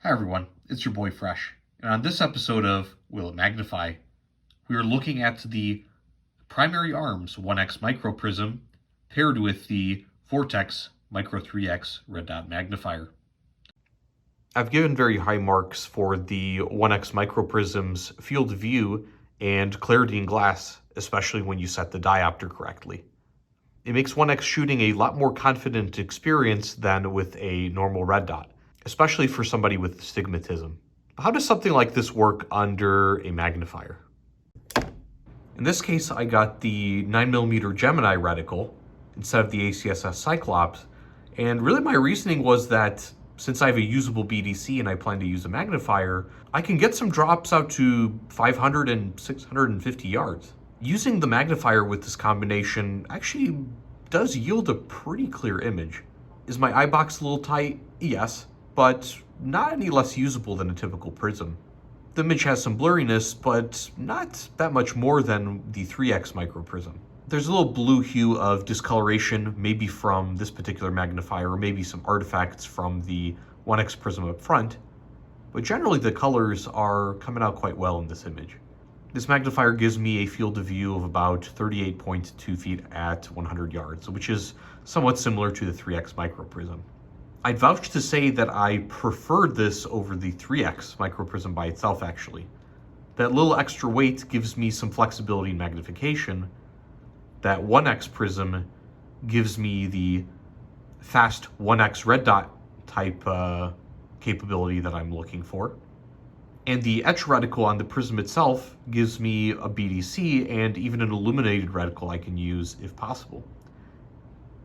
Hi everyone, it's your boy Fresh, and on this episode of Will It Magnify, we are looking at the primary arms 1x Microprism paired with the Vortex Micro 3x red dot magnifier. I've given very high marks for the 1x Microprism's field of view and clarity in glass, especially when you set the diopter correctly. It makes 1x shooting a lot more confident experience than with a normal red dot, especially for somebody with astigmatism. How does something like this work under a magnifier? In this case, I got the 9mm Gemini reticle instead of the ACSS Cyclops, and really my reasoning was that since I have a usable BDC and I plan to use a magnifier, I can get some drops out to 500 and 650 yards. Using the magnifier with this combination actually does yield a pretty clear image. Is my eye box a little tight? Yes, but not any less usable than a typical prism. The image has some blurriness, but not that much more than the 3x Microprism. There's a little blue hue of discoloration, maybe from this particular magnifier, or maybe some artifacts from the 1x Prism up front, but generally the colors are coming out quite well in this image. This magnifier gives me a field of view of about 38.2 feet at 100 yards, which is somewhat similar to the 3x Microprism. I'd vouch to say that I preferred this over the 3x Microprism by itself, actually. That little extra weight gives me some flexibility in magnification. That 1x Prism gives me the fast 1x red dot type capability that I'm looking for. And the etch reticle on the prism itself gives me a BDC and even an illuminated reticle I can use if possible.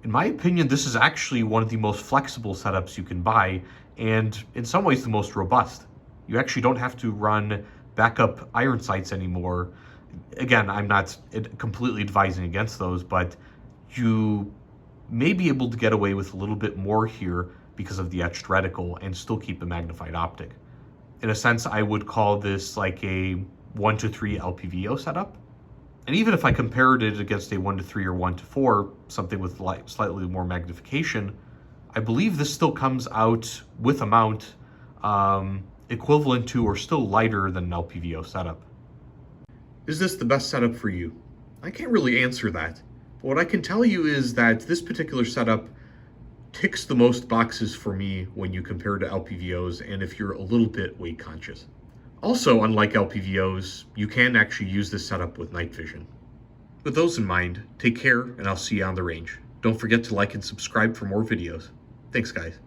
In my opinion, this is actually one of the most flexible setups you can buy, and in some ways the most robust. You actually don't have to run backup iron sights anymore. Again, I'm not completely advising against those, but you may be able to get away with a little bit more here because of the etched reticle and still keep a magnified optic. In a sense, I would call this like a 1-3 LPVO setup. And even if I compared it against a 1-3 or 1-4, something with slightly more magnification, I believe this still comes out with a mount equivalent to or still lighter than an LPVO setup. Is this the best setup for you? I can't really answer that. But what I can tell you is that this particular setup ticks the most boxes for me when you compare to LPVOs and if you're a little bit weight conscious. Also, unlike LPVOs, you can actually use this setup with night vision. With those in mind, take care and I'll see you on the range. Don't forget to like and subscribe for more videos. Thanks guys.